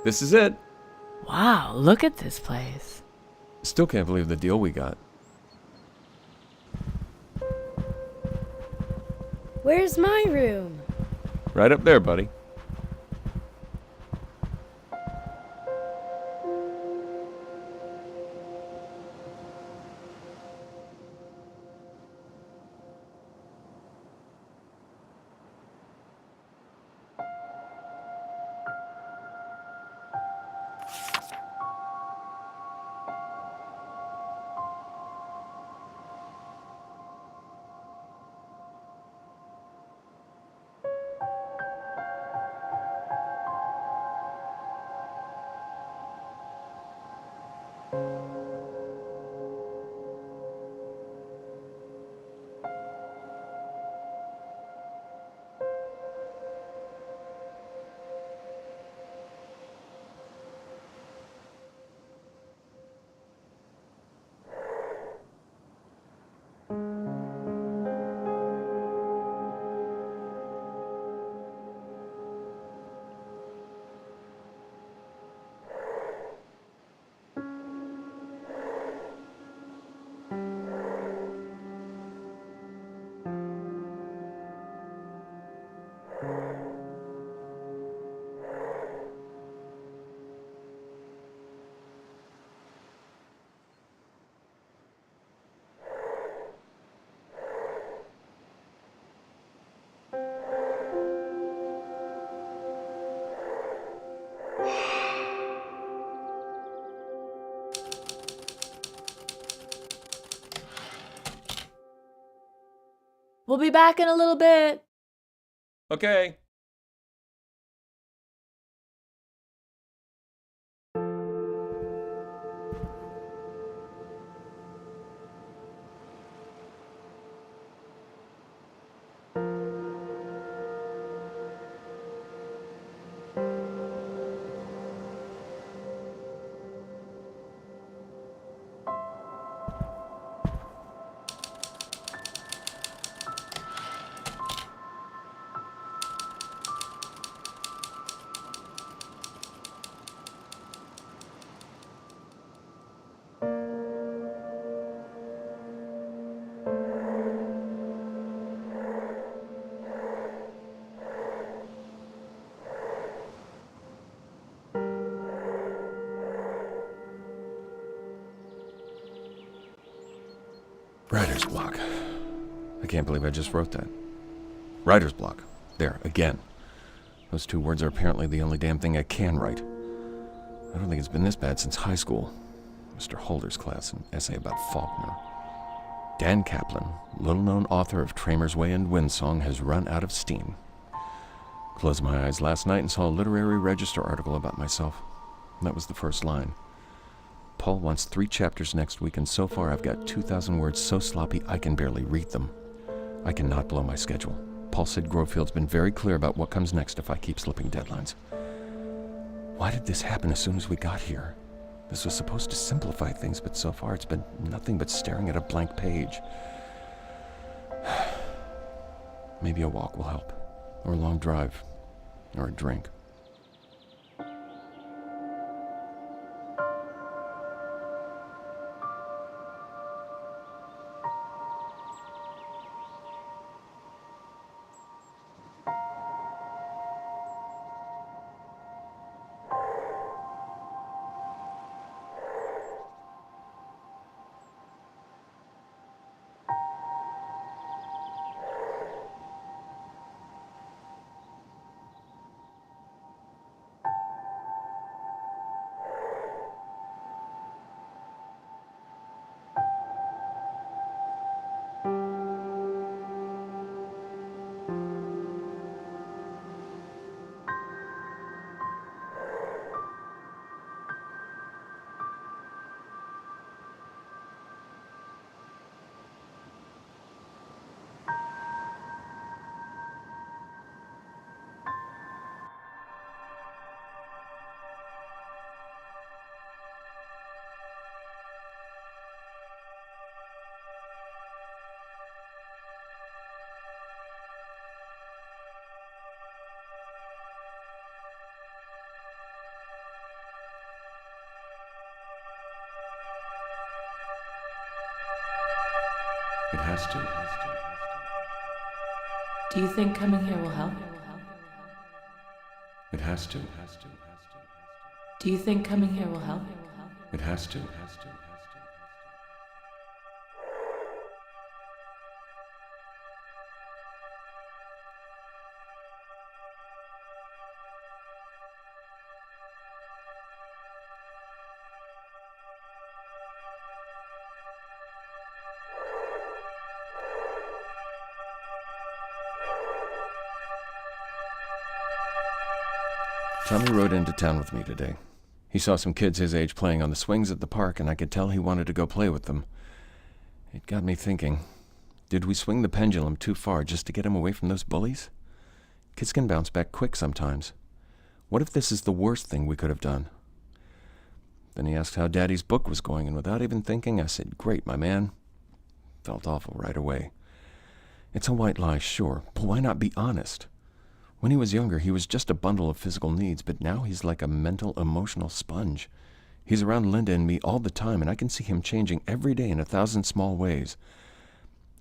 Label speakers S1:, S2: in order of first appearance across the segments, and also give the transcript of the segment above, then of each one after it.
S1: This is it.
S2: Wow, look at this place.
S1: Still can't believe the deal we got.
S3: Where's my room?
S1: Right up there, buddy.
S2: We'll be back in a little bit.
S1: Okay. Writer's block. I can't believe I just wrote that. Writer's block. There, again. Those two words are apparently the only damn thing I can write. I don't think it's been this bad since high school. Mr. Holder's class, an essay about Faulkner. Dan Kaplan, little-known author of Tramer's Way and Windsong, has run out of steam. Closed my eyes last night and saw a literary register article about myself. That was the first line. Paul wants 3 chapters next week, and so far I've got 2,000 words so sloppy I can barely read them. I cannot blow my schedule. Paul said Grovefield's been very clear about what comes next if I keep slipping deadlines. Why did this happen as soon as we got here? This was supposed to simplify things, but so far it's been nothing but staring at a blank page. Maybe a walk will help, or a long drive, or a drink. It has to.
S2: Do you think coming here will help?
S1: It has to.
S2: Do you think coming here will help?
S1: It has to. Tommy rode into town with me today. He saw some kids his age playing on the swings at the park, and I could tell he wanted to go play with them. It got me thinking, did we swing the pendulum too far just to get him away from those bullies? Kids can bounce back quick sometimes. What if this is the worst thing we could have done? Then he asked how Daddy's book was going, and without even thinking, I said, "Great, my man." Felt awful right away. It's a white lie, sure, but why not be honest? When he was younger, he was just a bundle of physical needs, but now he's like a mental, emotional sponge. He's around Linda and me all the time, and I can see him changing every day in 1,000 small ways.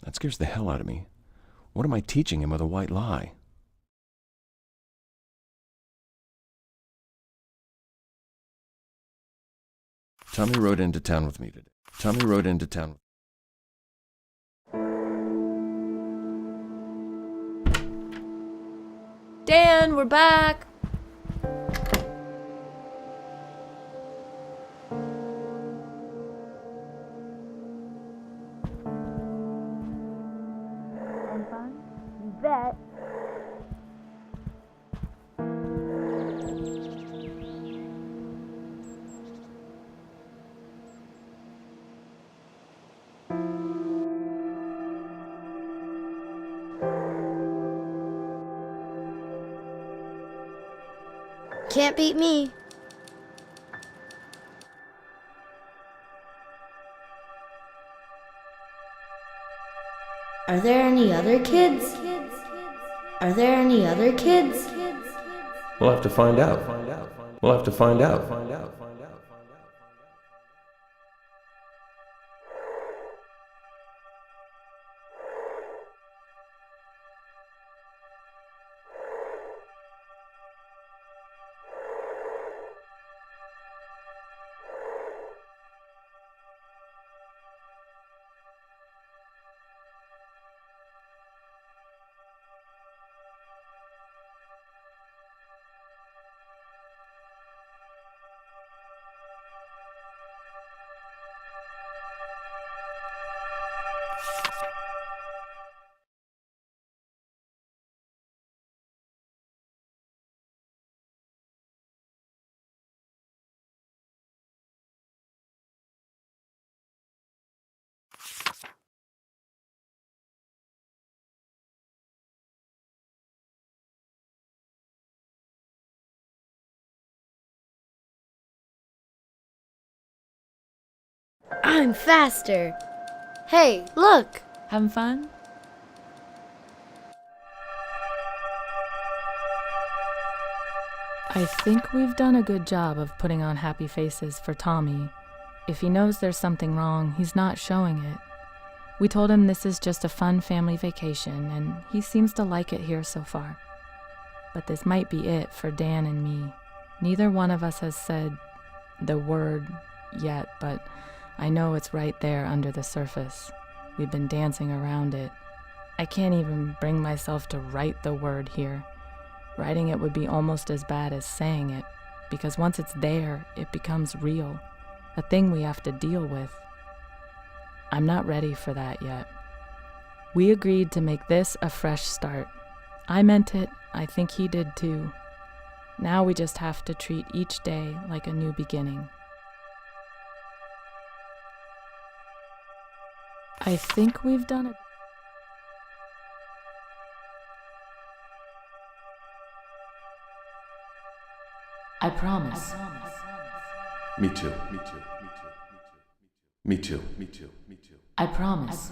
S1: That scares the hell out of me. What am I teaching him with a white lie? Tommy rode into town with me today.
S2: Dan, we're back.
S3: Bet. Can't beat me. Are there any other kids? Are there any other kids?
S1: We'll have to find out.
S3: I'm faster. Hey, look.
S2: Having fun? I think we've done a good job of putting on happy faces for Tommy. If he knows there's something wrong, he's not showing it. We told him this is just a fun family vacation, and he seems to like it here so far. But this might be it for Dan and me. Neither one of us has said the word yet, but I know it's right there under the surface. We've been dancing around it. I can't even bring myself to write the word here. Writing it would be almost as bad as saying it, because once it's there, it becomes real, a thing we have to deal with. I'm not ready for that yet. We agreed to make this a fresh start. I meant it, I think he did too. Now we just have to treat each day like a new beginning. I think we've done it. I promise.
S1: Me too.
S2: I promise.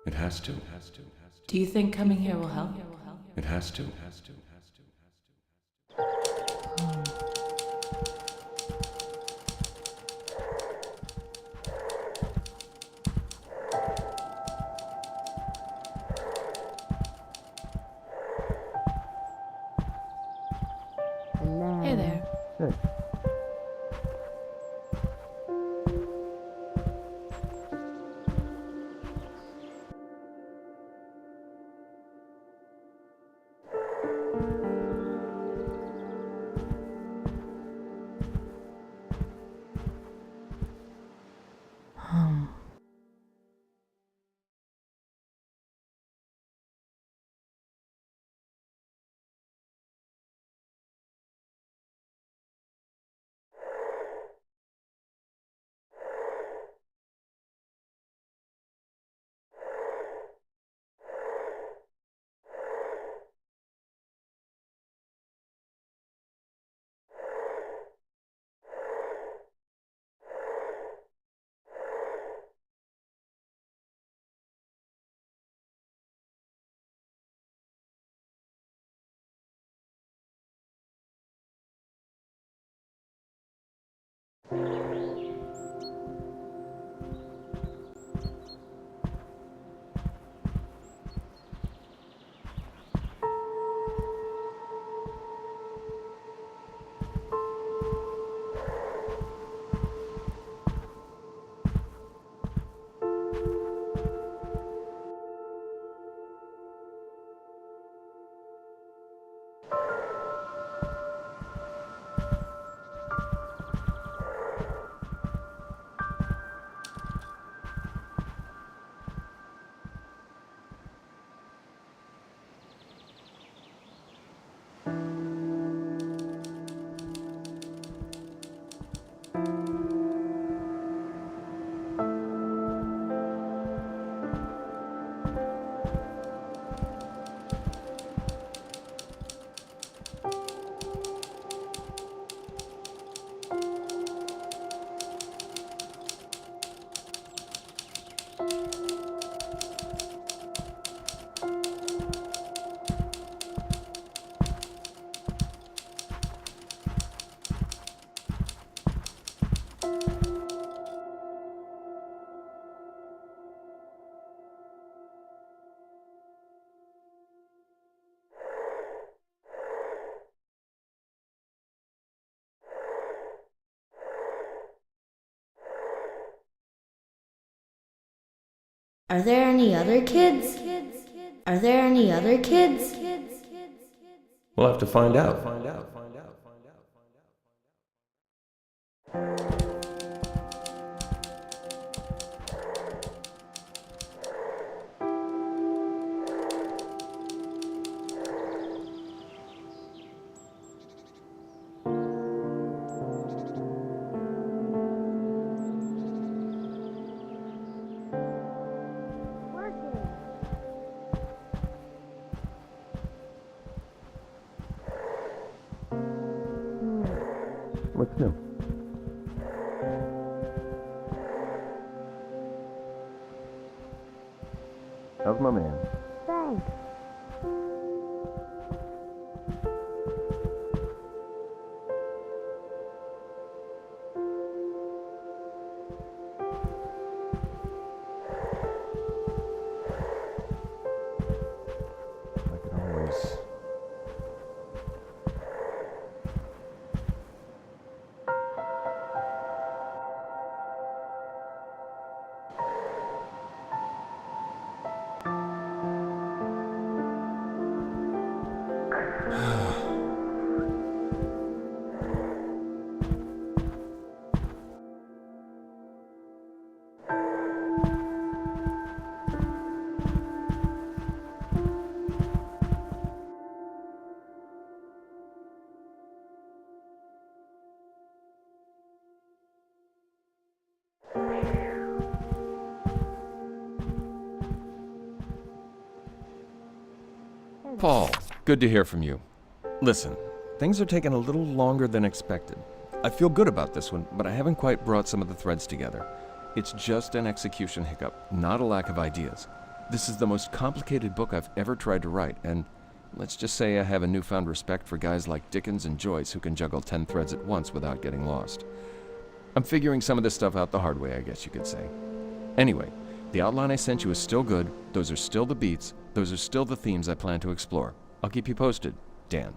S1: It has to.
S2: Do you think coming here will help?
S1: It has to.
S2: Hey there.
S1: Hey.
S3: Are there any other kids? Are there any other kids?
S1: We'll have to find out. What's new? How's my man?
S3: Thanks.
S1: Like it always. Paul, good to hear from you. Listen, things are taking a little longer than expected. I feel good about this one, but I haven't quite brought some of the threads together. It's just an execution hiccup, not a lack of ideas. This is the most complicated book I've ever tried to write, and let's just say I have a newfound respect for guys like Dickens and Joyce who can juggle 10 threads at once without getting lost. I'm figuring some of this stuff out the hard way, I guess you could say. Anyway, the outline I sent you is still good, those are still the beats, those are still the themes I plan to explore. I'll keep you posted, Dan.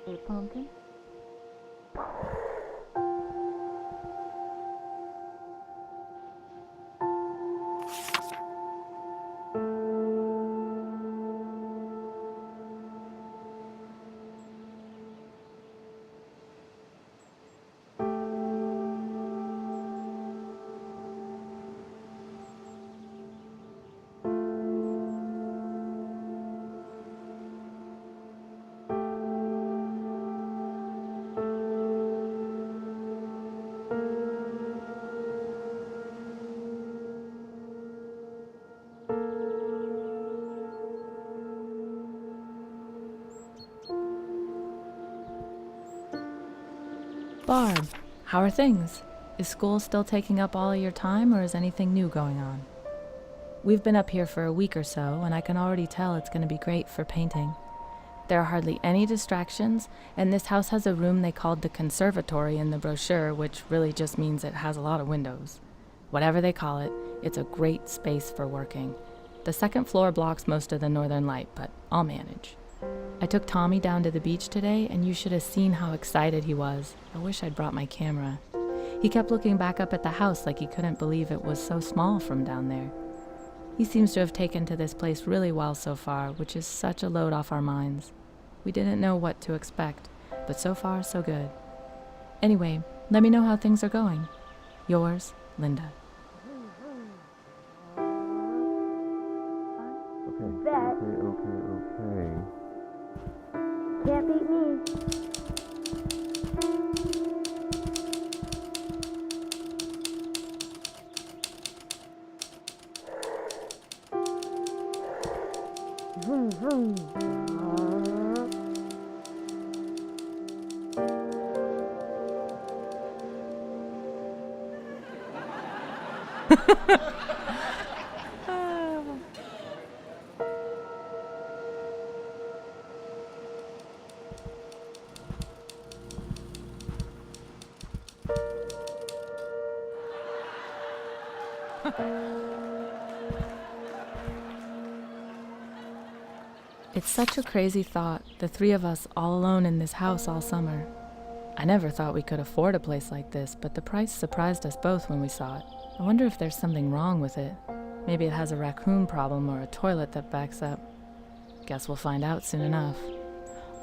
S2: Hey, Pumpkin. Barb, how are things? Is school still taking up all of your time, or is anything new going on? We've been up here for a week or so, and I can already tell it's going to be great for painting. There are hardly any distractions, and this house has a room they called the conservatory in the brochure, which really just means it has a lot of windows. Whatever they call it, it's a great space for working. The second floor blocks most of the northern light, but I'll manage. I took Tommy down to the beach today, and you should have seen how excited he was. I wish I'd brought my camera. He kept looking back up at the house like he couldn't believe it was so small from down there. He seems to have taken to this place really well so far, which is such a load off our minds. We didn't know what to expect, but so far, so good. Anyway, let me know how things are going. Yours, Linda.
S1: Okay.
S3: Can't beat me. Vroom, vroom.
S2: It's such a crazy thought, the three of us all alone in this house all summer. I never thought we could afford a place like this, but the price surprised us both when we saw it. I wonder if there's something wrong with it. Maybe it has a raccoon problem or a toilet that backs up. Guess we'll find out soon enough.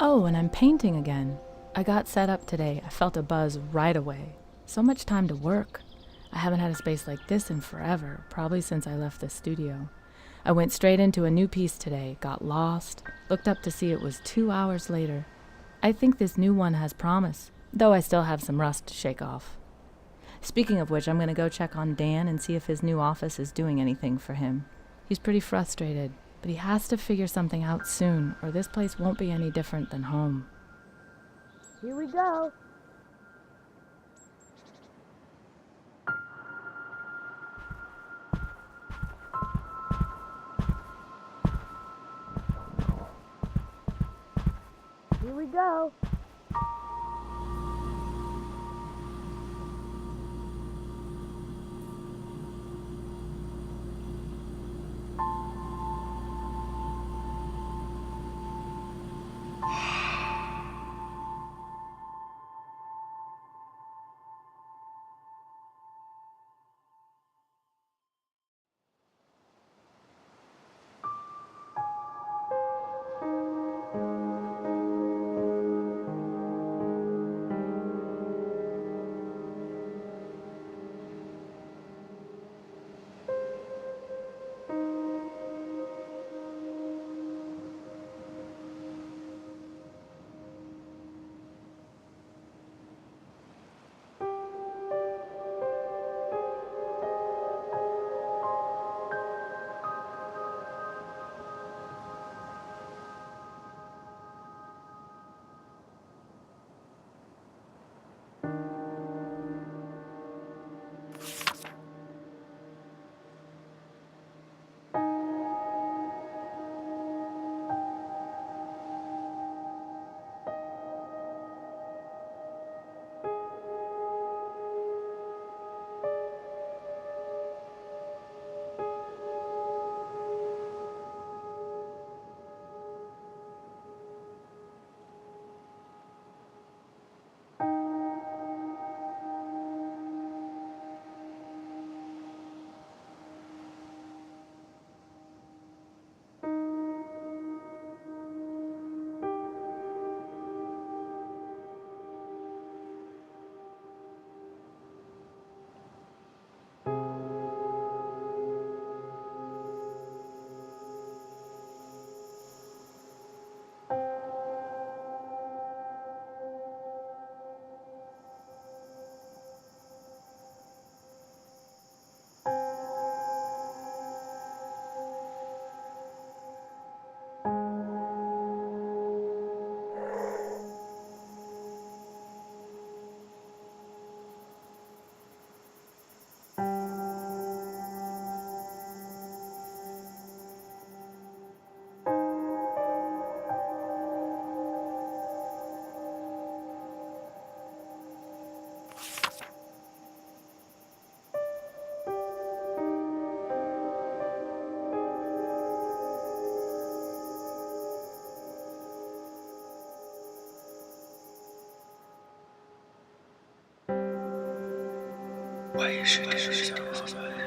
S2: Oh, and I'm painting again. I got set up today. I felt a buzz right away. So much time to work. I haven't had a space like this in forever, probably since I left the studio. I went straight into a new piece today, got lost, looked up to see it was 2 hours later. I think this new one has promise, though I still have some rust to shake off. Speaking of which, I'm going to go check on Dan and see if his new office is doing anything for him. He's pretty frustrated, but he has to figure something out soon, or this place won't be any different than home.
S3: Here we go. Here we go.
S4: 我也是电视小伙伴。